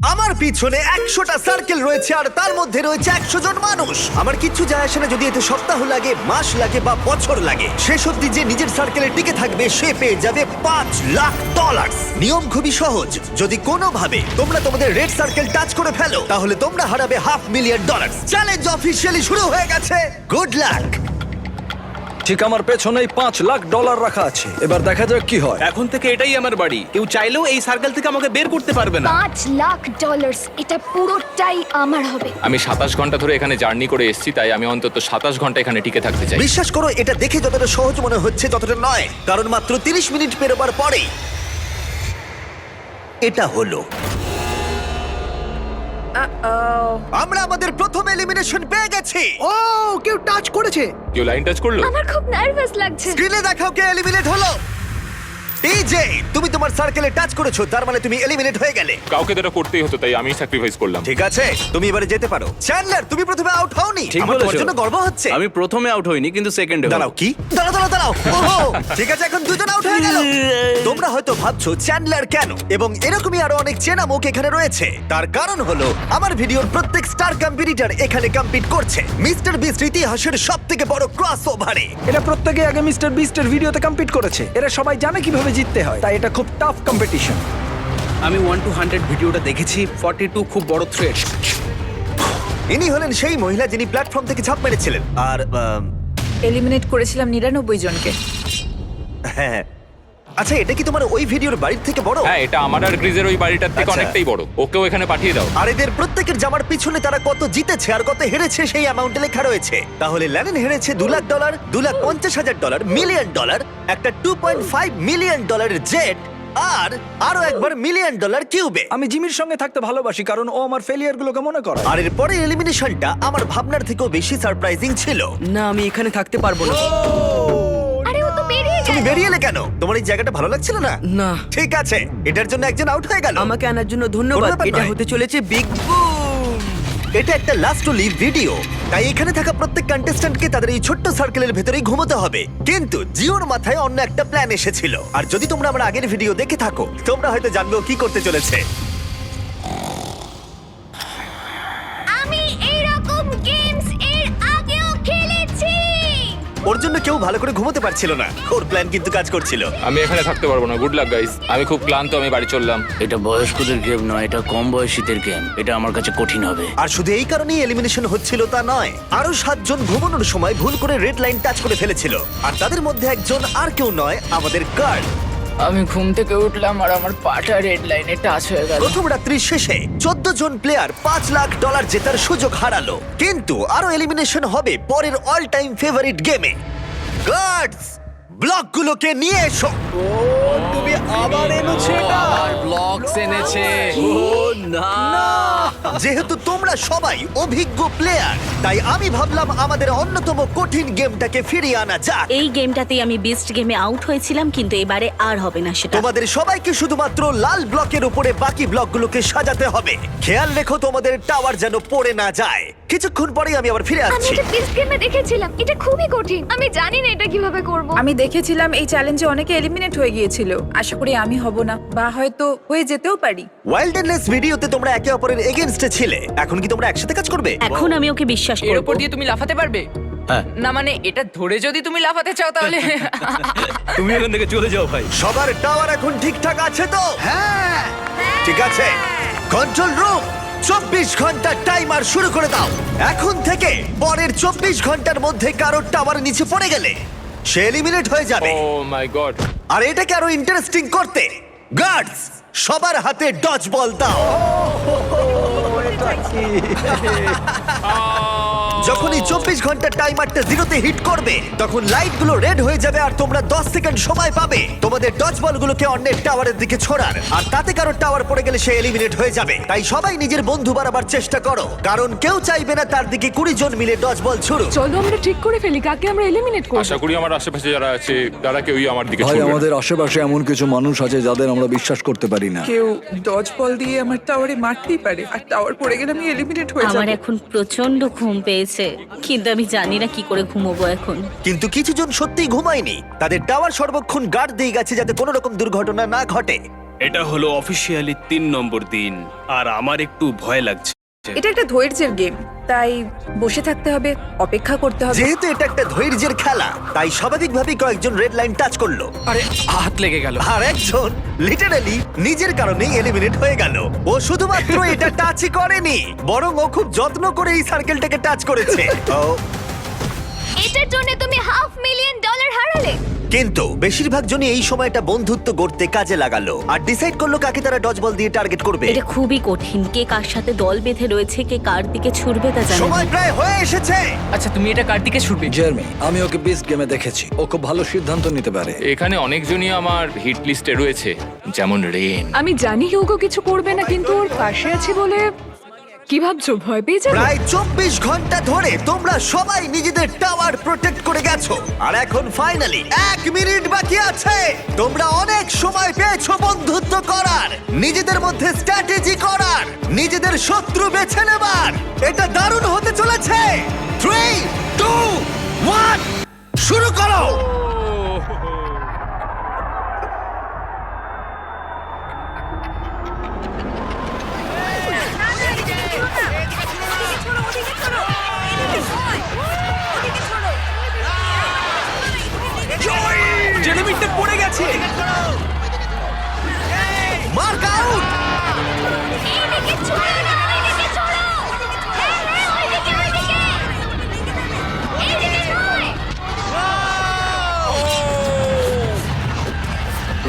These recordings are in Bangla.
আমার পিছনে 100টা সার্কেল রয়েছে আর তার মধ্যে রয়েছে 100 জন মানুষ। আমার কিচ্ছু যায় আসে না যদি এতে সপ্তাহ লাগে, মাস লাগে বা বছর লাগে। শেষ অবধি যে নিজের সার্কেলে টিকে থাকবে সে পেয়ে যাবে $5,00,000। নিয়ম খুবই সহজ, যদি কোনোভাবে তোমরা তোমাদের রেড সার্কেল টাচ করে ফেলো তাহলে তোমরা হারাবে $500,000। চ্যালেঞ্জ অফিসিয়ালি শুরু হয়ে গেছে। Good luck. ঠিক আমার পেছনেই $5,00,000 রাখা আছে। এবার দেখা যাক কি হয়। এখন থেকে এটাই আমার বাড়ি, কেউ চাইলেও এই সার্কেল থেকে আমাকে বের করতে পারবে না। $5,00,000 এটা পুরোটাই আমার হবে। আমি 27 ঘন্টা ধরে এখানে জার্নি করে এসেছি, তাই আমি অন্তত 27 ঘন্টা এখানে টিকে থাকতে চাই। বিশ্বাস করো, এটা দেখে যতটা সহজ মনে হচ্ছে ততটা নয়, কারণ মাত্র 30 মিনিট পেরোবার পরেই এটা হলো। আমরা আমাদের প্রথম এলিমিনেশন পেয়ে গেছি। ও কেউ টাচ করেছে। কেউ লাইন টাচ করলো? আমার খুব নার্ভাস লাগছে। স্ক্রিনে দেখাও কে এলিমিনেট হলো। টিজে, তুমি তোমার সার্কেলে টাচ করেছো, তার মানে তুমি এলিমিনেট হয়ে গেলে। কাউকে তো এটা করতেই হতো, তাই আমি স্যাক্রিফাইস করলাম। ঠিক আছে, তুমি এবারে যেতে পারো। চ্যান্ডলার, তুমি প্রথমে আউট হওনি। ঠিক আমার তোমার বলেছো। জন্য গর্ব হচ্ছে। আমি প্রথমে আউট হইনি, কিন্তু সেকেন্ডে দাঁড়াও, কি? দাঁড়াও। ওহো, ঠিক আছে, এখন দুজন আউট হয়ে গেল। তোমরা হয়তো ভাবছো চ্যান্ডলার কেন, এবং এরকমই আরো অনেক চেনা মুখ এখানে রয়েছে। তার কারণ হলো আমার ভিডিওর প্রত্যেক স্টার কম্পিটিটর এখানে কম্পিট করছে মিস্টার বিস্ট ইতিহাসের সবথেকে বড় ক্রস ওভারে। এরা প্রত্যেকে আগে মিস্টার বিস্টের ভিডিওতে কম্পিট করেছে। এরা সবাই জানে কিভাবে জিততে হয়, তাই এটা খুব টাফ কম্পিটিশন। আমি 1 to 100 ভিডিওটা দেখেছি। 42 খুব বড় থ্রেট। ইনি হলেন সেই মহিলা যিনি প্ল্যাটফর্ম থেকে ঝাঁপ মেরেছিলেন। আর এলিমিনেট করেছিলাম 99 জনকে। হ্যাঁ, আচ্ছা, এটা কি তোমার ওই ভিডিওর বাড়ির থেকে বড়? হ্যাঁ, এটা আমার আর গ্রিজের ওই বাড়িটার থেকে আচ্ছা। অনেকটাই বড়। ওকেও এখানে পাঠিয়ে দাও। আর এদের প্রত্যেকের জামার পিছনে তারা কত জিতেছে আর কত হেরেছে সেই অ্যামাউন্টে লেখা রয়েছে। তাহলে ল্যানেন হেরেছে $2,00,000, $2,50,000, $1,000,000, একটা $2.5 মিলিয়ন জেট, আর আরো একবার $1 মিলিয়ন কিউবে। আমি জিমির সঙ্গে থাকতে ভালোবাসি কারণ ও আমার ফেলিয়ার গুলোকে মনে করে। আর এর পরে এলিমিনেশনটা আমার ভাবনার থেকেও বেশি সারপ্রাইজিং ছিল। না, আমি এখানে থাকতে পারবো না। আরে ও তো বেরিয়ে তুমি গেল। বেরিয়ে এলে কেন? তোমার এই জায়গাটা ভালো লাগছিল না? না। ঠিক আছে, এটার জন্য একজন আউট হয়ে গেল। আমাকে আনার জন্য কোনো ধন্যবাদ। ব্যাপার এটা নয়। হতে চলেছে বিগ বুম। এটা একটা লাস্ট টু লিভ ভিডিও, তাই এখানে থাকা প্রত্যেক কন্টেস্ট্যান্টকে তাদের এই ছোট্ট সার্কেলের ভেতরেই ঘুমোতে হবে। কিন্তু জিওর মাথায় অন্য একটা প্ল্যান এসেছিল, আর যদি তোমরা আমার আগের ভিডিও দেখে থাকো তোমরা হয়তো জানবে ও কি করতে চলেছে। আমি এইরকম গেমস এর আগেও খেলেছি। ওর জন্য কেউ ভালো করে ঘুমোতে পারছিল না। ওর প্ল্যান কিন্তু কাজ করছিল। আমি এখানে থাকতে পারবো না। Good luck guys. আমি খুব ক্লান্ত, আমি বাড়ি চললাম। এটা বয়স্কদের গেম নয়, এটা কম বয়সীদের গেম। এটা আমার কাছে কঠিন হবে। আর শুধু এই কারণেই এলিমিনেশন হচ্ছিল তা নয়, আরো 7 জন ঘুমানোর সময় ভুল করে রেড লাইন টাচ করে ফেলেছিল। আর তাদের মধ্যে একজন আর কেউ নয়, আমাদের কার্ড। আমি ঘুম থেকে উঠলাম আর আমার পাটা রেড লাইনে টাচ হয়ে গেল। প্রথম রাত্রির শেষে 14 জন প্লেয়ার $5,00,000 জেতার সুযোগ হারালো। কিন্তু আরো এলিমিনেশন হবে পরের অল টাইম ফেভারিট গেমে। গার্ডস, ব্লকগুলোকে নিয়ে এসো। তুমি আবার এনেছো এটা? ব্লকস এনেছে। যেহেতু তোমরা সবাই অভিজ্ঞ প্লেয়ার, তাই আমি ভাবলাম আমাদের অন্যতম কঠিন গেমটাকে ফিরিয়ে আনা যাক। এই গেমটাতেই আমি বেস্ট গেমে আউট হয়েছিলাম, কিন্তু এবারে আর হবে না সেটা। তোমাদের সবাইকে শুধুমাত্র লাল ব্লকের উপরে বাকি ব্লকগুলোকে সাজাতে হবে। খেয়াল রেখো তোমাদের টাওয়ার যেন পড়ে না যায়। কিছুক্ষণ পরেই আমি আবার ফিরে আমি আসছি। এটা বেস্ট গেমে দেখেছিলাম। এটা খুবই কঠিন। আমি জানি না এটা কিভাবে করব। আমি দেখেছিলাম এই চ্যালেঞ্জে অনেকে এলিমিনেট হয়ে গিয়েছিল। আশা করি আমি হব না, বা হয়তো হয়ে যেতেও পারি। ওয়াইল্ডনেস ভিডিওতে তোমরা একে অপরের এগেইনস্টে ছিলে, এখন কি তোমরা একসাথে কাজ করবে? এখন আমি ওকে বিশ্বাস এর করব। উপর দিয়ে তুমি লাফাতে পারবে? হ্যাঁ। না মানে এটা ধরে যদি তুমি লাফাতে চাও তাহলে তুমি এখান থেকে চলে যাও ভাই। সবার টাওয়ার এখন ঠিকঠাক আছে তো? হ্যাঁ, ঠিক আছে। কন্ট্রোল রুম, 24 ঘন্টার টাইমার শুরু করে দাও। এখন থেকে পরের 24 ঘন্টার মধ্যে কারোর টাওয়ার নিচে পড়ে গেলে সে এলিমিনেট হয়ে যাবে। ও মাই গড। আর এটাকে আরো ইন্টারেস্টিং করতে গার্ডস সবার হাতে ডজ বল দাও। যখনই 24 ঘন্টার টাইমারটা জিরোতে হিট করবে তখন লাইটগুলো রেড হয়ে যাবে আর তোমরা 10 সেকেন্ড সময় পাবে তোমাদের ডজ বলগুলোকে অন্যের টাওয়ারের দিকে ছোড়ার। আর তাতে কারো টাওয়ার পড়ে গেলে সে এলিমিনেট হয়ে যাবে। তাই সবাই নিজের বন্ধু বাড়াবার চেষ্টা করো, কারণ কেউ চাইবে না তার দিকে 20 জন মিলে ডজ বল ছুড়ুক। চলো আমরা ঠিক করে ফেলি কাকে আমরা এলিমিনেট আশা করি আমার আশেপাশে যারা আছে তারা কেউই আমার দিকে ভাই, ছুটবে না। আমাদের আশেপাশে এমন কিছু মানুষ আছে যাদের আমরা বিশ্বাস করতে পারি না। কেউ ডজ বল দিয়ে আমার টাওয়ারে মারতেই পারে, আর টাওয়ার পড়ে গেলে আমি এলিমিনেট হয়ে আমার যাব। এখন প্রচন্ড ঘুম পেয়েছে, কিন্তু আমি জানি না কি করে ঘুমোবো এখন। কিন্তু কিছু জন সত্যিই ঘুমায়নি। তাদের টাওয়ার সর্বক্ষণ গার্ড দিয়ে গেছে যাতে কোনো রকম দুর্ঘটনা না ঘটে। এটা হলো অফিসিয়ালি 3 নম্বর দিন আর আমার একটু ভয় লাগছে। এটা একটা ধৈর্যের গেম, তাই বসে থাকতে হবে, অপেক্ষা করতে হবে। যেহেতু এটা একটা ধৈর্যের খেলা, তাই স্বাভাবিকভাবেই কয়েকজন রেড লাইন টাচ করলো, আরে হাত লেগে গেল। আর একজন লিটারালি নিজের কারণেই এলিমিনেট হয়ে গেল। ও শুধুমাত্র এটা টাচই করেনি, বরং ও খুব যত্ন করে এই সার্কেলটাকে টাচ করেছে। ও, এটার জন্য তুমি $500,000 হারালে। কিন্তু বেশিরভাগ জনই এই সময়টা বন্ধুত্ব গড়তে কাজে লাগালো আর ডিসাইড করলো কাকে তারা ডজ বল দিয়ে টার্গেট করবে। এটা খুবই কঠিন। কে কার সাথে দল বেঁধে রয়েছে, কে কার দিকে ছুটবে তা জানা সময় নেই। প্রায় হয়ে এসেছে। আচ্ছা তুমি এটা কার দিকে ছুটবে? জার্মি, আমি ওকে বিস্ট গেমে দেখেছি, ও খুব ভালো সিদ্ধান্ত নিতে পারে। এখানে অনেকজনই আমার হিট লিস্টে রয়েছে, যেমন রেন। আমি জানি হিউগো কিছু করবে না, কিন্তু ওর পাশে আছি বলে কি ভাবছো, ভয় পেয়ে যাবে? প্রায় 24 ঘন্টা ধরে তোমরা সবাই নিজেদের টাওয়ার প্রোটেক্ট করে গেছো, আর এখন ফাইনালি 1 মিনিট বাকি আছে। তোমরা অনেক সময় পেয়েছো বন্ধুত্ব করার, নিজেদের মধ্যে স্ট্র্যাটেজি করার, নিজেদের শত্রু বেছে নেবার। এটা দারুণ হতে চলেছে। 3, 2, 1 শুরু করো। জেলিমিটটা পড়ে গেছে। Mark out. এইদিকে ছড়ো না, এইদিকে ছড়ো। হ্যাঁ, ওইদিকে, ওইদিকে। এইদিকে নয়।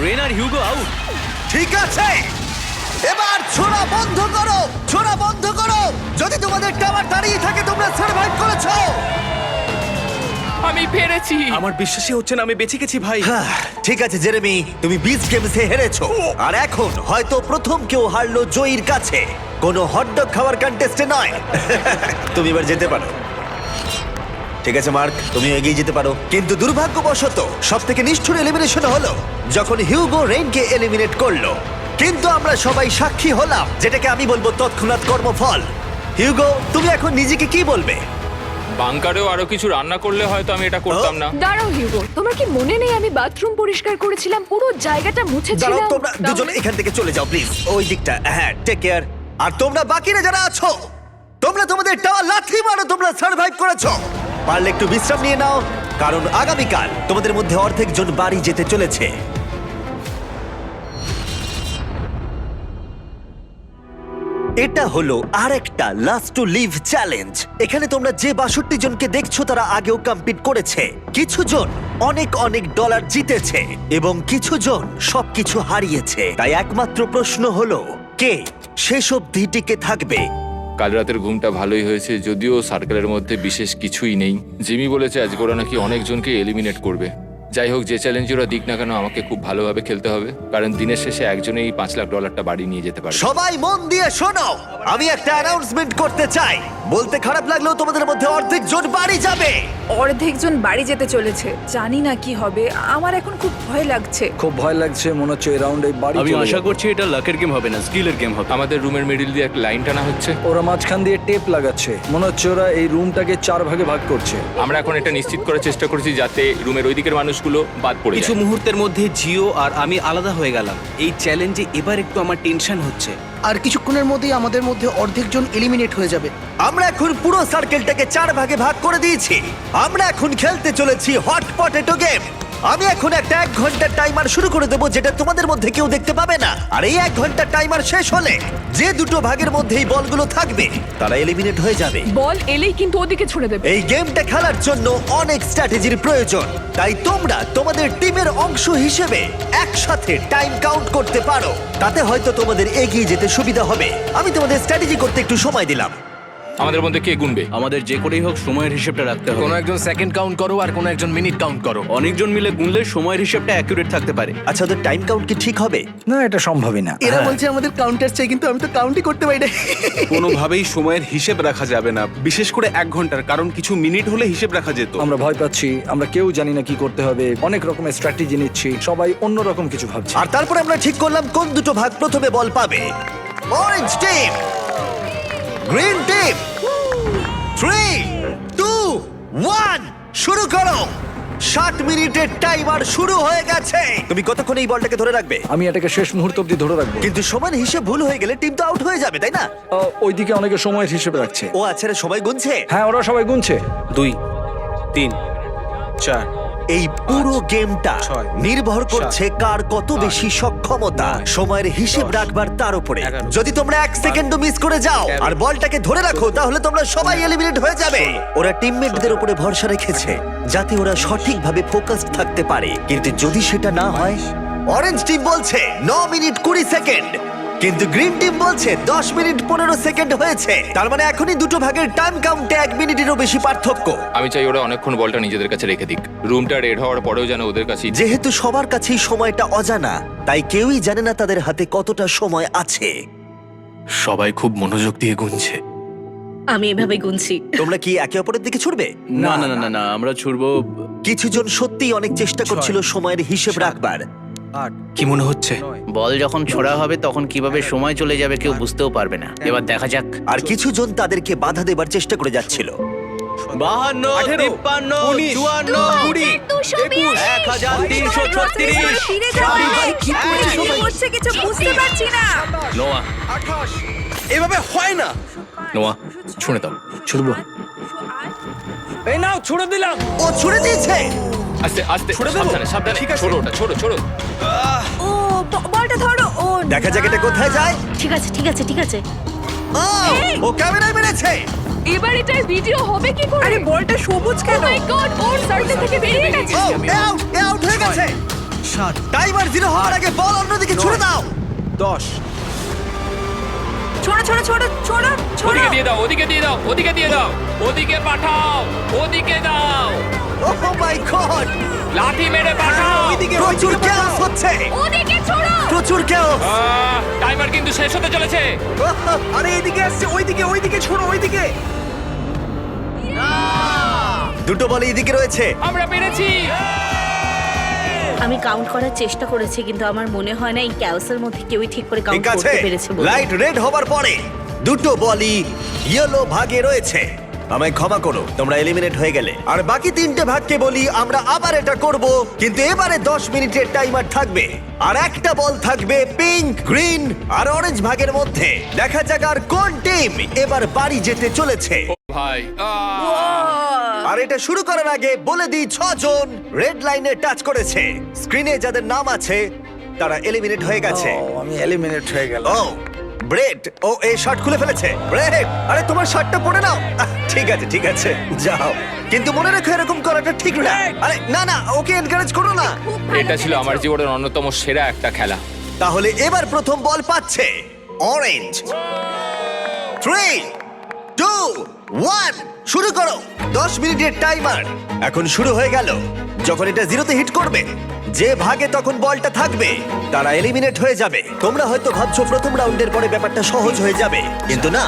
রেন আর হিউগো আউট। ঠিক আছে, এবার ছোড়া বন্ধ করো, ছোড়া বন্ধ করো। যদি তোমাদের টাওয়ার দাঁড়িয়ে থাকে তোমরা সার্ভাইভ করেছো। আমি পেরেছি। আমার বিশ্বাসই হচ্ছে না আমি বেঁচে গেছি ভাই। ঠিক আছে জেরেমি, তুমি বিচ গেমসে হেরেছো, আর এখন হয়তো প্রথম কেউ হারলো জয়ীর কাছে, কোনো হটডগ খাওয়ার কন্টেস্টে নয়। তুমি এবার যেতে পারো। ঠিক আছে মার্ক, তুমি এগিয়ে যেতে পারো। কিন্তু দুর্ভাগ্যবশত সব থেকে নিষ্ঠুর এলিমিনেশন হলো যখন হিউগো রেইনকে এলিমিনেট করলো। কিন্তু আমরা সবাই সাক্ষী হলাম, যেটাকে আমি বলবো তৎক্ষণাৎ কর্মফল। হিউগো, তুমি এখন নিজেকে কি বলবে? বাংকারেও আরো কিছু রান্না করলে হয়তো আমি এটা করতাম না। দাঁড়াও হিউগো, তোমার কি মনে নেই আমি বাথরুম পরিষ্কার করেছিলাম, পুরো জায়গাটা মুছেছিলাম? দাঁড়াও, তোমরা দুজন তাহলে- এখান থেকে চলে যাও প্লিজ, ওই দিকটা। হ্যাঁ, টেক কেয়ার। আর তোমরা বাকিরা যারা আছো, তোমরা তোমাদের টাওয়ার লাথি মারো, তোমরা সার্ভাইভ করেছো। পারলে একটু বিশ্রাম নিয়ে নাও, কারণ আগামীকাল তোমাদের মধ্যে অর্ধেক জন বাড়ি যেতে চলেছে। এটা হলো আরেকটা লাস্ট টু লিভ চ্যালেঞ্জ। এখানে তোমরা যে 62 জনকে দেখছো তারা আগেও কম্পিট করেছে। কিছু জন অনেক অনেক ডলার জিতেছে এবং কিছু জন সবকিছু হারিয়েছে। তাই একমাত্র প্রশ্ন হলো, কে শেষ অবধি টিকে থাকবে? কাল রাতের ঘুমটা ভালোই হয়েছে, যদিও সার্কেলের মধ্যে বিশেষ কিছুই নেই। জিমি বলেছে আজ ওরা নাকি অনেকজনকে এলিমিনেট করবে। যাই হোক, যে চ্যালেঞ্জ ওরা দিক না কেন, আমাকে খুব ভালোভাবে খেলতে হবে, কারণ দিনের শেষে একজনেই $5 লাখ বাড়ি নিয়ে যেতে পারে। সবাই মন দিয়ে শোনো, আমি একটা অ্যানাউন্সমেন্ট করতে চাই। বলতে খারাপ লাগলেও তোমাদের মধ্যে অর্ধেক জন বাড়ি যাবে। অর্ধেকজন বাড়ি যেতে চলেছে, জানি না কি হবে। আমার এখন খুব ভয় লাগছে। খুব ভয় লাগছে, মনে হচ্ছে এই রাউন্ডে বাড়ি আমি চলে আশা যাবে। করছি এটা লাকের গেম হবে না, স্কিলের গেম হবে। আমাদের রুমের মিডিল দিয়ে একটা লাইন টানা হচ্ছে। ওরা মাঝখান দিয়ে টেপ লাগাচ্ছে, মনে হচ্ছে ওরা এই রুমটাকে 4 ভাগে ভাগ করছে। আমরা এখন এটা নিশ্চিত করার চেষ্টা করছি যাতে রুমের ওই দিকের মানুষগুলো বাদ পড়ে কিছু যায়। মুহূর্তের মধ্যে জিও আর আমি আলাদা হয়ে গেলাম। এই চ্যালেঞ্জে এবার একটু আমার টেনশন হচ্ছে। আর কিছুক্ষণের মধ্যেই আমাদের মধ্যে অর্ধেকজন এলিমিনেট হয়ে যাবে। আমরা এখন পুরো সার্কেলটাকে 4 ভাগে ভাগ করে দিয়েছি। আমরা এখন খেলতে চলেছি হট পটেটো গেম। আমি এখন একটা 1 ঘন্টার টাইমার শুরু করে দেবো, যেটা তোমাদের মধ্যে কেউ দেখতে পাবে না। আর এই 1 ঘন্টার টাইমার শেষ হলে যে দুটো ভাগের মধ্যে এই বলগুলো থাকবে তারা এলিমিনেট হয়ে যাবে। বল এলেই কিন্তু ওদিকে ছুড়ে দেবে। এই গেমটা খেলার জন্য অনেক স্ট্র্যাটেজির প্রয়োজন, তাই তোমরা তোমাদের টিমের অংশ হিসেবে একসাথে টাইম কাউন্ট করতে পারো। তাতে হয়তো তোমাদের এগিয়ে যেতে সুবিধা হবে। আমি তোমাদের স্ট্র্যাটেজি করতে একটু সময় দিলাম। আমাদের মধ্যে কে গুনবে? আমাদের যে করেই হোক সময়ের হিসেবটা রাখতে হবে। কোনো একজন সেকেন্ড কাউন্ট করো আর কোনো একজন মিনিট কাউন্ট করো। অনেকজন মিলে গুনলে সময়ের হিসেবটা অ্যাকুরেট থাকতে পারে। আচ্ছা, ওদের টাইম কাউন্ট কি ঠিক হবে? না, এটা সম্ভবই না। এরা বলছে আমাদের কাউন্টার চাই, কিন্তু আমি তো কাউন্টই করতে পারি না। কোনোভাবেই সময়ের হিসেব রাখা যাবে না, বিশেষ করে 1 ঘন্টার, কারণ কিছু মিনিট হলে হিসেব রাখা যেত। আমরা ভয় পাচ্ছি, আমরা কেউ জানি না কি করতে হবে, অনেক রকমের স্ট্র্যাটেজি নিচ্ছি, সবাই অন্য রকম কিছু ভাবছি। আর তারপরে আমরা ঠিক করলাম কোন দুটো ভাগ প্রথমে বল পাবে। Orange team, green team. 3, 2, 1 শুরু করো। 60 মিনিটের টাইমার শুরু হয়ে গেছে। তুমি কতক্ষণ এই বলটাকে ধরে রাখবে? আমি এটাকে শেষ মুহূর্ত অব্দি ধরে রাখবো। কিন্তু সময়ের হিসেব ভুল হয়ে গেলে টিম তো আউট হয়ে যাবে, তাই না? ওইদিকে অনেকে সময়ের হিসেবে রাখছে। ও আচ্ছা, রে, সবাই গুনছে। হ্যাঁ, ওরা সবাই গুনছে। 2 3 4 এই পুরো গেমটা 6, নির্ভর করছে কার কত বেশি সক্ষমতা সময়ের হিসেব রাখবার তার উপরে। যদি তোমরা 1 সেকেন্ডও মিস করে যাও আর বলটাকে ধরে রাখো তাহলে তোমরা সবাই এলিমিনেট হয়ে যাবে। ওরা টিমমেটদের উপরে ভরসা রেখেছে যাতে ওরা সঠিকভাবে ফোকাসড থাকতে পারে, কিন্তু যদি সেটা না হয়, অরেঞ্জ টিম বলছে 9 মিনিট 20 সেকেন্ড, কিন্তু গ্রিন টিম বলছে 10 মিনিট 15 সেকেন্ড হয়েছে। তার মানে এখনই দুটো ভাগের টাইম কাউন্টে 1 মিনিটেরও বেশি পার্থক্য। আমি চাই ওরা অনেকক্ষণ বলটা নিজেদের কাছে রেখে দিক, রুমটা রেড হওয়ার পরেও যেন ওদের কাছে। যেহেতু সবার কাছেই সময়টা অজানা, তাই কেউই জানে না তাদের হাতে কতটা সময় আছে। সবাই খুব মনোযোগ দিয়ে গুনছে। আমি এভাবে গুনছি। তোমরা কি একে অপরের দিকে ছুটবে? না না না না না, আমরা ছুড়বো। কিছু জন সত্যিই অনেক চেষ্টা করছিল সময়ের হিসেব রাখবার। 8 কি মনে হচ্ছে? বল যখন ছোড়া হবে তখন কিভাবে সময় চলে যাবে কেউ বুঝতেও পারবে না। এবার দেখা যাক। আর কিছু জন তাদেরকে বাধা দেবার চেষ্টা করে যাচ্ছিল। 52, 53, 54, 20, 1336। ফিরে যাও। কি করছে কিছু বুঝতে পারছি না। নোয়া, 28 এভাবে হয় না। নোয়া, ছুঁড়ে দাও। ছুড়বো। এই নাও, ছুড়ে দিলাম। ও ছুড়ে দিয়েছে। আস্তে আস্তে, সাবধানে সাবধানে, ছোড়ো ওটা, ছোড়ো ছোড়ো। ও বলটা ধরো। ও দেখা যাক এটা কোথায় যায়। ঠিক আছে ঠিক আছে ঠিক আছে। ও, ও ক্যামেরায় মেরেছে। এবার এটার ভিডিও হবে কি করে? আরে বলটা সবুজ ও কেন? মাই গড, ওর সার্কেল থেকে বেরিয়ে গেছে। ও আউট হয়ে গেছে। 7 টাইমার 0 হওয়ার আগে বল অন্যদিকে ছুড়ে দাও। 10 ছোড়ো ছোড়ো ছোড়ো ছোড়ো ছোড়ো। ওদিকে দিয়ে দাও, ওদিকে দিয়ে দাও, ওদিকে দিয়ে দাও, ওদিকে পাঠাও, ওদিকে দাও, ও মাই গড, লাঠি মেরে পাঠাও। প্রচুর chaos হচ্ছে। ওদিকে ছোড়ো। প্রচুর chaos। টাইমার কিন্তু শেষ হতে চলেছে। আরে এইদিকে আসছে, ওইদিকে ছোড়ো, ওইদিকে। দুটো বল এইদিকে রয়েছে। আমরা পেরেছি। আমি কাউন্ট করার চেষ্টা করেছি কিন্তু আমার মনে হয় না এই ক্যাওসের মধ্যে কেউই ঠিক করে কাউন্ট ঠিক আছে, করতে পেরেছে বলে। লাইট রেড হবার পরে দুটো বলই ইয়েলো ভাগে রয়েছে। আমায় ক্ষমা করো, তোমরা এলিমিনেট হয়ে গেলে। আর বাকি 3টে ভাগকে বলি আমরা আবার এটা করব, কিন্তু এবারে 10 মিনিটের টাইমার থাকবে আর একটা বল থাকবে পিঙ্ক, গ্রিন আর অরেঞ্জ ভাগের মধ্যে। দেখা যাক আর কোন টিম এবার বাড়ি যেতে চলেছে। ভাই আর এটা শুরু করার আগে বলে দিই 6 জন রেড লাইনে টাচ করেছে। স্ক্রিনে যাদের নাম আছে তারা এলিমিনেট হয়ে গেছে। আমি এলিমিনেট হয়ে গেল। ও ব্রেড, ও এই শার্ট খুলে ফেলেছে। ব্রেড, আরে তোমার শার্টটা পরে নাও। ঠিক আছে ঠিক আছে, যাও, কিন্তু মনে রেখো এরকম করাটা ঠিক না। আরে না না, ওকে এনকারেজ করো না। এটা ছিল আমার জীবনের অন্যতম সেরা একটা খেলা। তাহলে এবার প্রথম বল পাচ্ছে অরেঞ্জ। 3 2 1 শুরু করো। 10 মিনিটের টাইমার এখন শুরু হয়ে গেল। যখন এটা 0-তে হিট করবে, যে ভাগে তখন বলটা থাকবে তারা এলিমিনেট হয়ে যাবে। তোমরা হয়তো ভাবছো প্রথম রাউন্ডের পরে ব্যাপারটা সহজ হয়ে যাবে, কিন্তু না,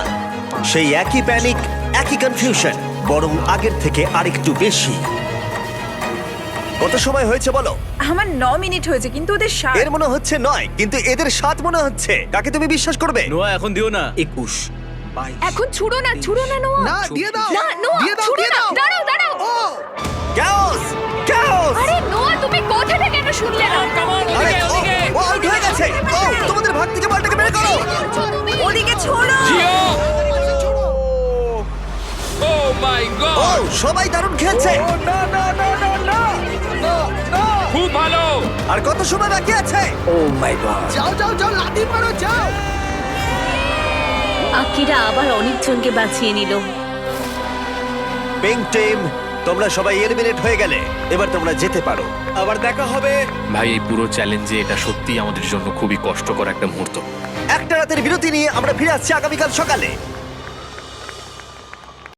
সেই একই প্যানিক, একই কনফিউশন, বরং আগের থেকে আরেকটু বেশি। কত সময় হয়েছে বলো? আমার 9 মিনিট হয়েছে কিন্তু ওদের 7। এর মনে হচ্ছে 9, কিন্তু এদের 7 মনে হচ্ছে। কাকে তুমি বিশ্বাস করবে? নোয়া, এখন দিও না। 21 22 এখন ছুড়ো না নোয়া। না, দিয়ে দাও। না নোয়া, দিয়ে দাও, ছুড়ো দিয়ে না। দাও। দাঁড়াও দাঁড়াও। chaos chaos। আরে নোয়া, তুমি কোথা থেকে এটা শুনলে না? আরে ও আউট হয়ে গেছে। ও তোমাদের ভাগ থেকে বলটাকে বের করো। ওদিকে ছোড়ো। জিও, ও মাই ও গড, সবাই দারুণ খেলছে। না না না না না না। খুব ভালো। আর কত সময় বাকি আছে? ও মাই গড। যাও যাও যাও, লাঠি মারো, যাও। আকিরা আবার অনেকজনকে বাঁচিয়ে নিল। পিঙ্ক টিম, তোমরা সবাই এলিমিনেট হয়ে গেলে। এবার তোমরা যেতে পারো। আবার দেখা হবে। ভাই, এই পুরো চ্যালেঞ্জে এটা সত্যিই আমাদের জন্য খুবই কষ্টকর একটা মুহূর্ত। একটা রাতের বিরতি নিয়ে আমরা ফিরে আসছি আগামীকাল সকালে।